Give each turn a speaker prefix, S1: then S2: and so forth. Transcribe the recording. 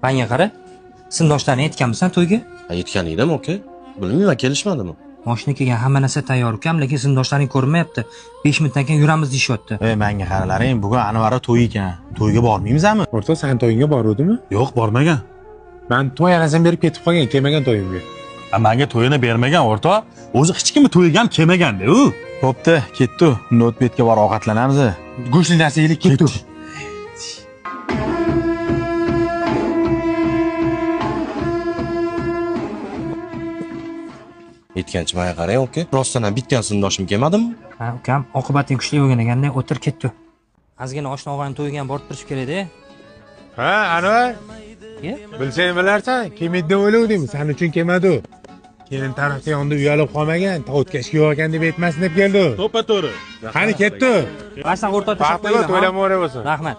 S1: Menga qara. Sindoshlarni aytganmisan to'yga?
S2: Aytgan edim, oka. Bilmayman, kelishmadimi?
S1: Moshina kelgan, hamma narsa tayyor ukam, lekin sindoshlarning ko'rinmayapti. 5 minutdan keyin yuramiz deyishyapti.
S3: Menga qaralaring, bugun Anvarning to'yi ekan. To'yga bormaymizmi?
S4: O'rta, sen to'yingga boruvdimi?
S3: Yo'q, bormagan.
S4: Men to'y anasini berib ketib qolgan, kelmagan to'yimga.
S3: Menga to'yini bermagan o'rta. O'zi hech kimni to'yiga ham kelmaganda u. Bo'pti, ketdi. Unda o'tbetga borib ovqatlanamiz.
S4: Go'shtli narsa yeylik, ketdi.
S2: Aytgancha menga qarang, oka. Rostdan ham bitta ham sindoshim kelmadimi?
S1: Ha, ukam, oqibating kuchli bo'lgan ekanda o'tir ketdi. Ozgina oshna og'ayni to'ygan borib turish kerak-da.
S4: Ha, Anvar.
S1: Ye?
S4: Bilsang bilarsan, kelmaydi deb o'ylavdim, sen uchun kelmadi. Kelin tarafda yonda uyalib qolmagan, o'tkashga yo'q deb aytmasin deb keldi.
S3: To'ppa to'g'ri.
S4: Qani ketdi.
S1: Qarsan o'rta tashlab
S4: Vaqtida to'ylamay bo'lsin.
S1: Rahmat.